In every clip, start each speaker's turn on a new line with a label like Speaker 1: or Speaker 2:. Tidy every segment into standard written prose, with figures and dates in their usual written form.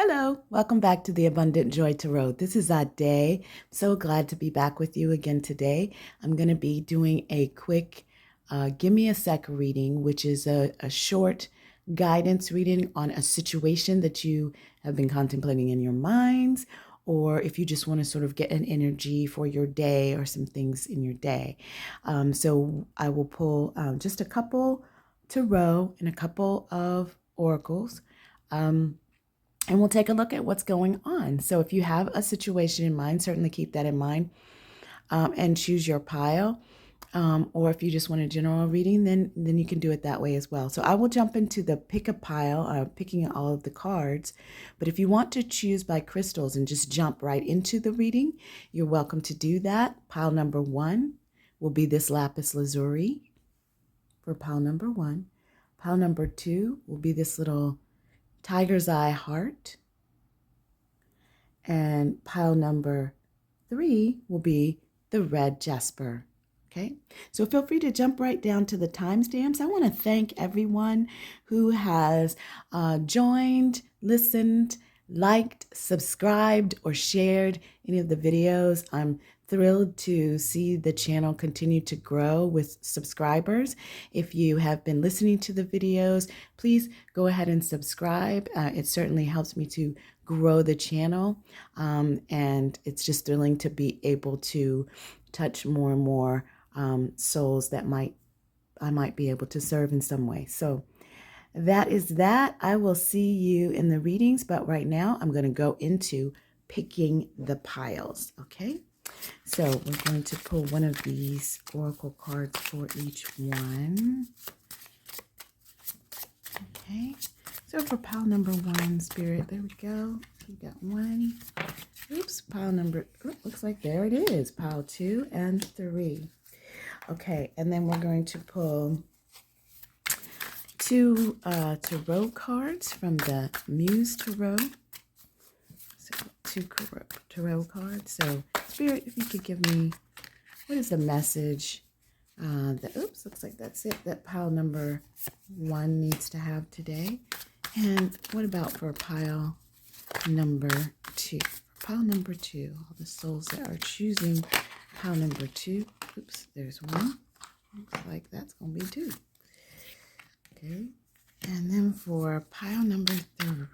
Speaker 1: Hello, welcome back to the Abundant Joy Tarot. This is Ade. So glad to be back with you again today. I'm going to be doing a quick Gimme a Sec reading, which is a short guidance reading on a situation that you have been contemplating in your minds, or if you just want to sort of get an energy for your day or some things in your day. So I will pull just a couple tarot and a couple of oracles. And we'll take a look at what's going on. So if you have a situation in mind, certainly keep that in mind and choose your pile. Or if you just want a general reading, then you can do it that way as well. So I will jump into the pick a pile, picking all of the cards. But if you want to choose by crystals and just jump right into the reading, you're welcome to do that. Pile number 1 will be this Lapis Lazuli for pile number 1. Pile number 2 will be this little Tiger's Eye heart. And pile number 3 will be the red Jasper. Okay, so feel free to jump right down to the timestamps. I want to thank everyone who has joined, listened, liked, subscribed, or shared any of the videos. I'm thrilled to see the channel continue to grow with subscribers. If you have been listening to the videos, please go ahead and subscribe. It certainly helps me to grow the channel, and it's just thrilling to be able to touch more and more souls that I might be able to serve in some way. So that is that. I will see you in the readings, but right now I'm going to go into picking the piles. Okay, so we're going to pull one of these oracle cards for each one. Okay, so for pile number 1, Spirit, there we go. We got 1. Oops, pile number, looks like there it is. Pile 2 and 3. Okay, and then we're going to pull 2 tarot cards from the Muse Tarot. So 2 tarot cards. So Spirit, if you could give me, what is the message looks like that's it, that pile number 1 needs to have today. And what about for pile number 2? Pile number 2, all the souls that are choosing pile number 2. Oops, there's 1. Looks like that's going to be 2. Okay. And then for pile number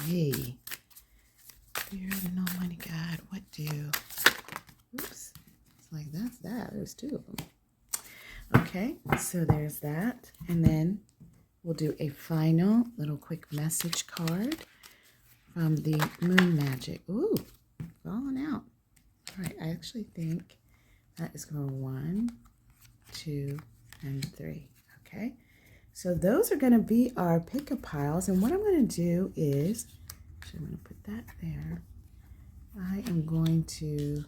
Speaker 1: 3, Spirit and Almighty God, what do? Oops, it's like that's that. There's 2 of them. Okay, so there's that. And then we'll do a final little quick message card from the Moon Magic. Ooh, falling out. All right, I actually think that is going 1, 2, and 3. Okay, so those are going to be our pick-a piles. And what I'm going to do is, actually, I'm going to put that there. I am going to,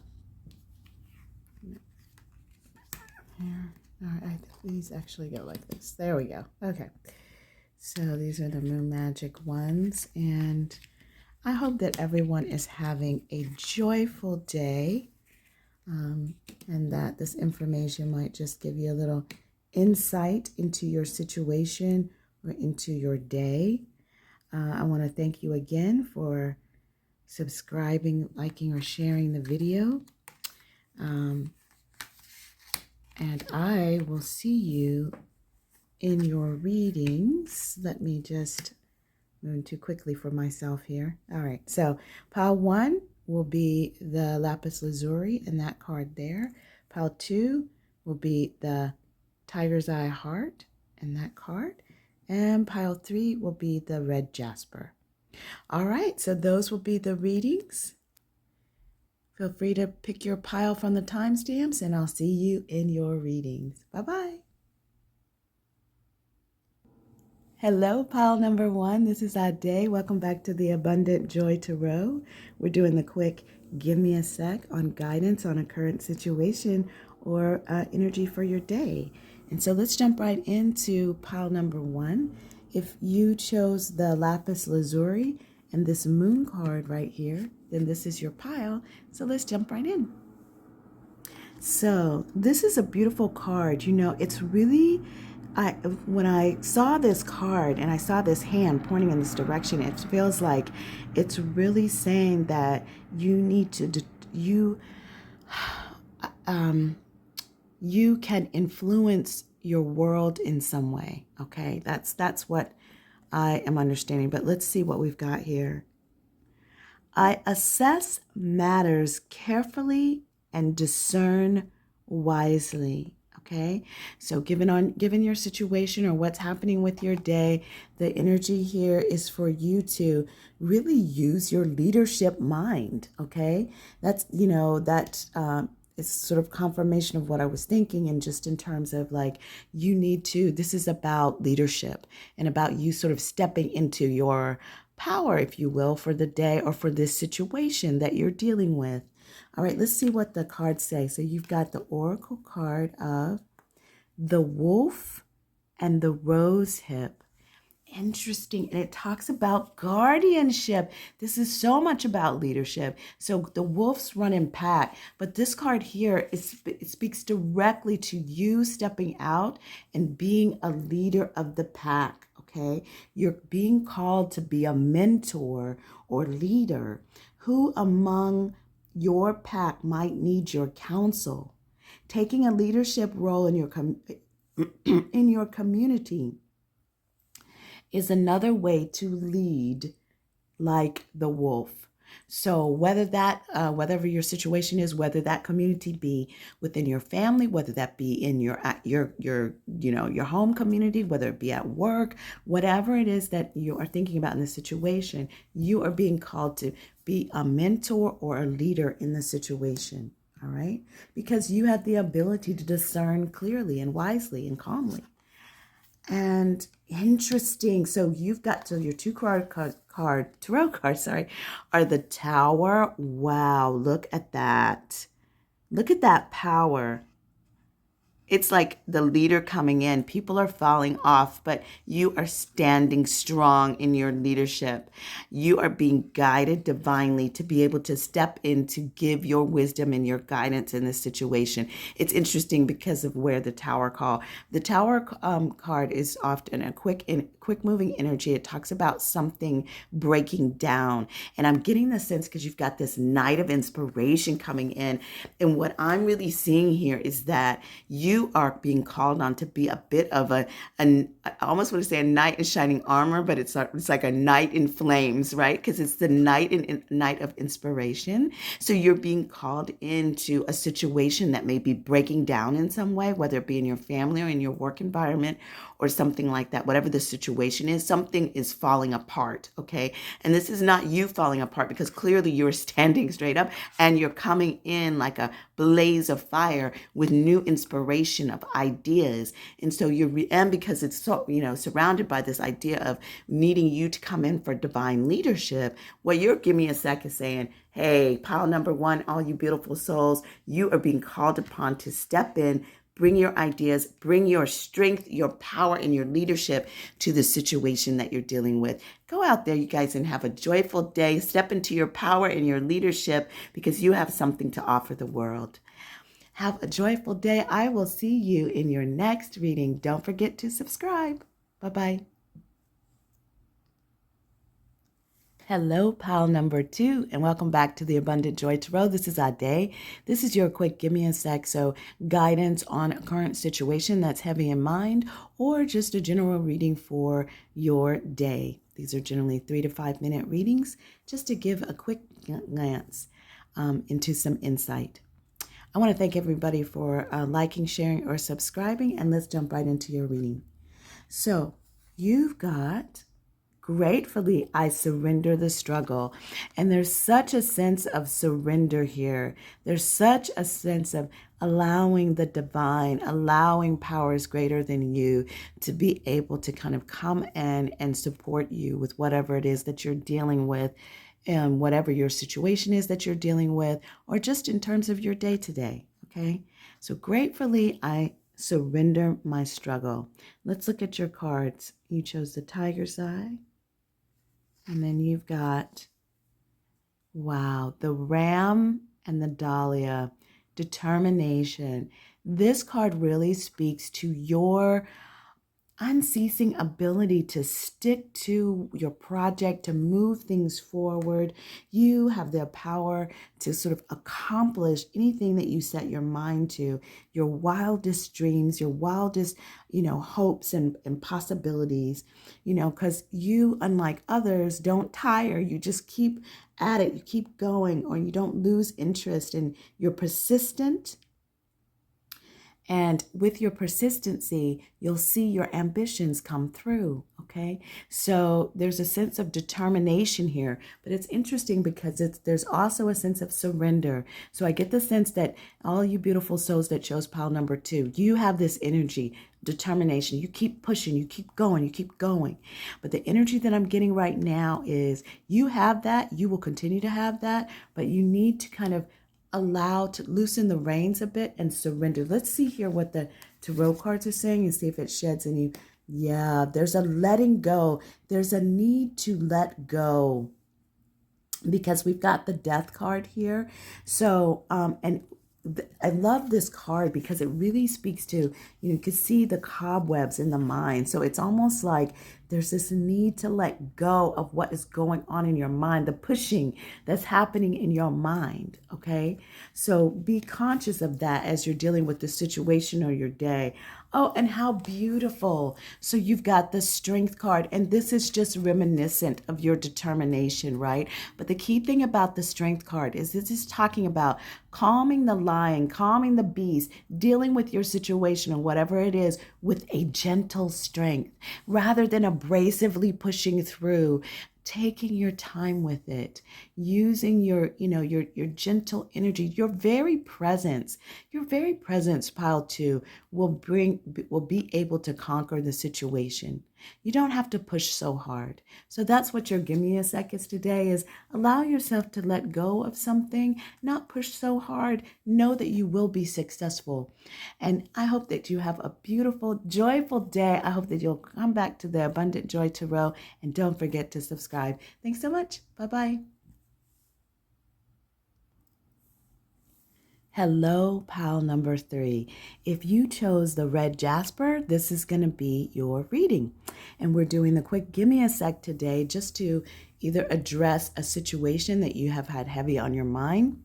Speaker 1: here. All right, I think these actually go like this. There we go. Okay, so these are the Moon Magic ones, and I hope that everyone is having a joyful day, and that this information might just give you a little insight into your situation or into your day. I want to thank you again for subscribing, liking, or sharing the video. And I will see you in your readings. Let me just move too quickly for myself here. All right, so pile 1 will be the Lapis Lazuli and that card there. Pile 2 will be the Tiger's Eye heart and that card. And pile 3 will be the red Jasper. All right, so those will be the readings. Feel free to pick your pile from the timestamps, and I'll see you in your readings. Bye-bye. Hello, pile number 1. This is Ade. Welcome back to the Abundant Joy Tarot. We're doing the quick Give Me a Sec on guidance on a current situation or energy for your day. And so let's jump right into pile number 1. If you chose the Lapis Lazuli and this moon card right here, then this is your pile. So let's jump right in. So this is a beautiful card. You know, it's really when I saw this card and I saw this hand pointing in this direction, it feels like it's really saying that you need to you can influence your world in some way. Okay, that's what I am understanding. But let's see what we've got here. I assess matters carefully and discern wisely. Okay, so given your situation or what's happening with your day, the energy here is for you to really use your leadership mind. Okay, that's that is sort of confirmation of what I was thinking, and just in terms of like you need to. This is about leadership and about you sort of stepping into your power, if you will, for the day or for this situation that you're dealing with. All right, let's see what the cards say. So you've got the Oracle card of the Wolf and the Rose Hip. Interesting. And it talks about guardianship. This is so much about leadership. So the wolves run in pack, but this card here it speaks directly to you stepping out and being a leader of the pack. Okay. You're being called to be a mentor or leader. Who among your pack might need your counsel? Taking a leadership role in your in your community is another way to lead like the wolf. So whatever your situation is, whether that community be within your family, whether that be in your home community, whether it be at work, whatever it is that you are thinking about in this situation, you are being called to be a mentor or a leader in the situation. All right, because you have the ability to discern clearly and wisely and calmly. And interesting. So you've got your two tarot cards, sorry, are the Tower. Wow, look at that. Look at that power. It's like the leader coming in. People are falling off, but you are standing strong in your leadership. You are being guided divinely to be able to step in to give your wisdom and your guidance in this situation. It's interesting because of where the Tower call. The Tower card is often a quick moving energy. It talks about something breaking down. And I'm getting the sense because you've got this Knight of Inspiration coming in. And what I'm really seeing here is that you are being called on to be a bit of I almost want to say a knight in shining armor, but it's like a knight in flames, right? Because it's the Knight of Inspiration. So you're being called into a situation that may be breaking down in some way, whether it be in your family or in your work environment or something like that. Whatever the situation is, something is falling apart, okay? And this is not you falling apart, because clearly you're standing straight up and you're coming in like a blaze of fire with new inspiration of ideas. And so and because it's so, surrounded by this idea of needing you to come in for divine leadership, well, you're Give Me a Sec is saying, hey, pile number one, all you beautiful souls, you are being called upon to step in, bring your ideas, bring your strength, your power, and your leadership to the situation that you're dealing with. Go out there, you guys, and have a joyful day. Step into your power and your leadership, because you have something to offer the world. Have a joyful day. I will see you in your next reading. Don't forget to subscribe. Bye-bye. Hello, pile number 2, and welcome back to the Abundant Joy Tarot. This is Ade. This is your quick Give Me a Sec, so guidance on a current situation that's heavy in mind, or just a general reading for your day. These are generally 3 to 5 minute readings, just to give a quick glance into some insight. I want to thank everybody for liking, sharing, or subscribing, and let's jump right into your reading. So you've got, gratefully, I surrender the struggle. And there's such a sense of surrender here. There's such a sense of allowing the divine, allowing powers greater than you to be able to kind of come in and support you with whatever it is that you're dealing with, and whatever your situation is that you're dealing with, or just in terms of your day to day. Okay. So gratefully, I surrender my struggle. Let's look at your cards. You chose the Tiger's Eye. And then you've got, wow, the Ram and the Dahlia, determination. This card really speaks to your unceasing ability to stick to your project, to move things forward. You have the power to sort of accomplish anything that you set your mind to, your wildest dreams, your wildest, hopes and possibilities, because you, unlike others, don't tire. You just keep at it, you keep going, or you don't lose interest, and you're persistent. And with your persistency, you'll see your ambitions come through, okay? So there's a sense of determination here, but it's interesting because there's also a sense of surrender. So I get the sense that all you beautiful souls that chose pile number 2, you have this energy, determination. You keep pushing, you keep going, you keep going. But the energy that I'm getting right now is you have that, you will continue to have that, but you need to kind of allow to loosen the reins a bit and surrender. Let's see here what the tarot cards are saying and see if it sheds any. Yeah, there's a letting go. There's a need to let go because we've got the death card here. So, I love this card because it really speaks to, you can see the cobwebs in the mind. So it's almost like there's this need to let go of what is going on in your mind, the pushing that's happening in your mind, okay? So be conscious of that as you're dealing with the situation or your day. Oh, and how beautiful. So you've got the strength card, and this is just reminiscent of your determination, right? But the key thing about the strength card is this is talking about calming the lion, calming the beast, dealing with your situation or whatever it is with a gentle strength rather than abrasively pushing through. Taking your time with it, using your gentle energy, your very presence, pile 2 will be able to conquer the situation. You don't have to push so hard. So that's what your gimme a sec is today, is allow yourself to let go of something, not push so hard. Know that you will be successful. And I hope that you have a beautiful, joyful day. I hope that you'll come back to the Abundant Joy Tarot, and don't forget to subscribe. Thanks so much. Bye-bye. Hello, pile number 3. If you chose the red Jasper, this is going to be your reading. And we're doing the quick gimme a sec today just to either address a situation that you have had heavy on your mind,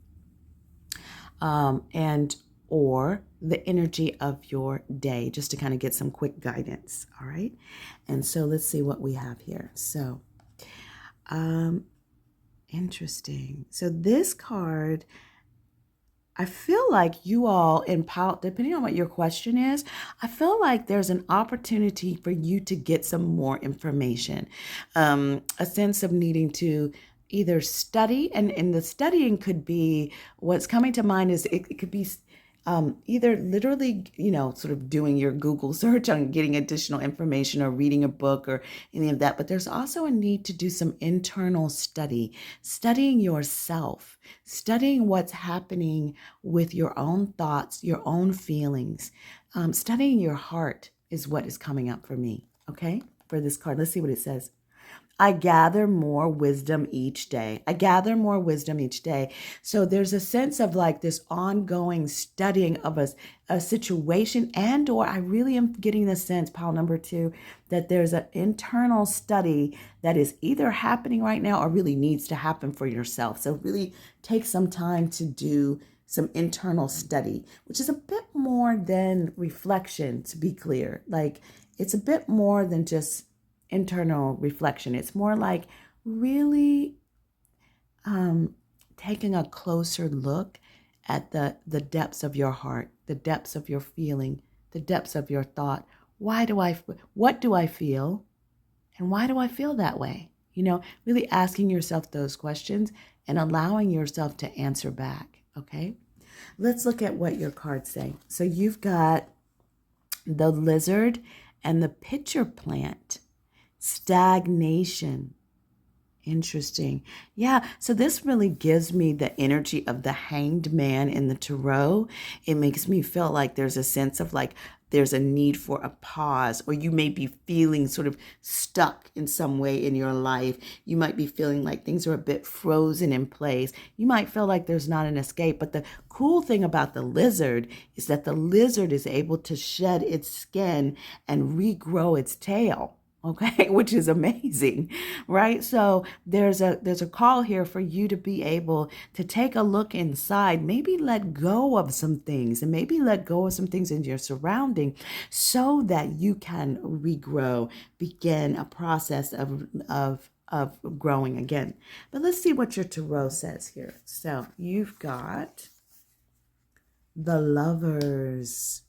Speaker 1: and or the energy of your day, just to kind of get some quick guidance. All right. And so let's see what we have here. So, interesting. So this card, I feel like you all in pile, depending on what your question is, I feel like there's an opportunity for you to get some more information, a sense of needing to either study, and the studying could be, what's coming to mind is it could be either literally, sort of doing your Google search on getting additional information or reading a book or any of that. But there's also a need to do some internal study, studying yourself, studying what's happening with your own thoughts, your own feelings, studying your heart is what is coming up for me. Okay, for this card, let's see what it says. I gather more wisdom each day. I gather more wisdom each day. So there's a sense of like this ongoing studying of a situation, and or I really am getting the sense, pile number 2, that there's an internal study that is either happening right now or really needs to happen for yourself. So really take some time to do some internal study, which is a bit more than reflection, to be clear. Like it's a bit more than just internal reflection. It's more like really taking a closer look at the depths of your heart, the depths of your feeling, the depths of your thought. What do I feel? And why do I feel that way? Really asking yourself those questions and allowing yourself to answer back. Okay. Let's look at what your cards say. So you've got the lizard and the pitcher plant. Stagnation. Interesting. Yeah. So this really gives me the energy of the hanged man in the tarot. It makes me feel like there's a sense of like there's a need for a pause, or you may be feeling sort of stuck in some way in your life. You might be feeling like things are a bit frozen in place. You might feel like there's not an escape. But the cool thing about the lizard is that the lizard is able to shed its skin and regrow its tail. Okay, which is amazing, right? So there's a call here for you to be able to take a look inside, maybe let go of some things, and maybe let go of some things in your surrounding so that you can regrow, begin a process of growing again. But let's see what your tarot says here. So you've got the Lovers.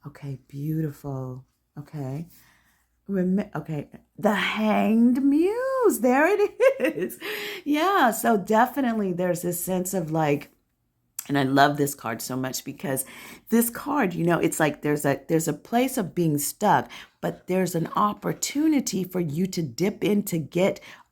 Speaker 1: Okay, beautiful. Okay. Okay, the Hanged Muse. There it is. Yeah, so definitely there's this sense of like, and I love this card so much because this card, it's like there's a place of being stuck, but there's an opportunity for you to dip in to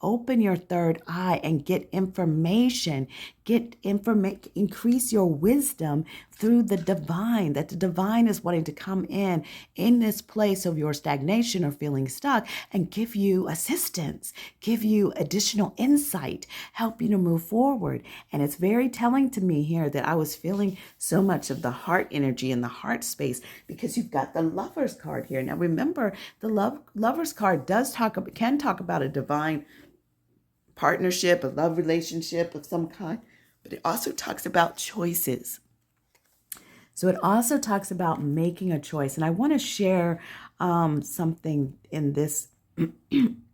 Speaker 1: open your third eye and get information, increase your wisdom through the divine, that the divine is wanting to come in this place of your stagnation or feeling stuck and give you assistance, give you additional insight, help you to move forward. And it's very telling to me here that I was feeling so much of the heart energy and the heart space because you've got the Lovers card here. Now remember, the Lovers card can talk about a divine partnership, a love relationship of some kind, but it also talks about choices. So it also talks about making a choice. And I want to share something in this, in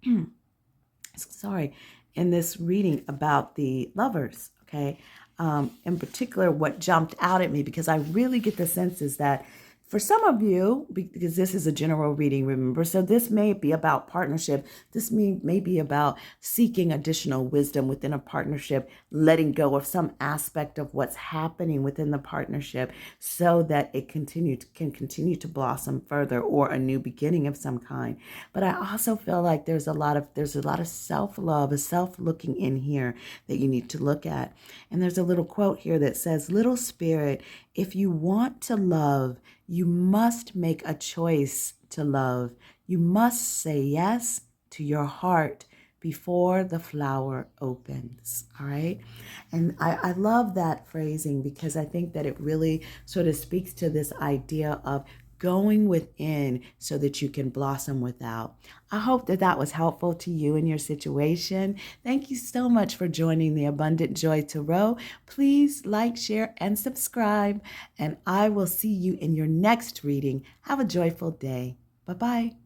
Speaker 1: this reading about the Lovers, okay? In particular, what jumped out at me, because I really get the sense is that for some of you, because this is a general reading, remember, so this may be about partnership. This may be about seeking additional wisdom within a partnership, letting go of some aspect of what's happening within the partnership so that it can continue to blossom further, or a new beginning of some kind. But I also feel like there's a lot of self-love, a self-looking in here that you need to look at. And there's a little quote here that says, "Little spirit, if you want to love, you must make a choice to love. You must say yes to your heart before the flower opens." All right. And I love that phrasing because I think that it really sort of speaks to this idea of going within so that you can blossom without. I hope that was helpful to you in your situation. Thank you so much for joining the Abundant Joy Tarot. Please like, share, and subscribe, and I will see you in your next reading. Have a joyful day. Bye-bye.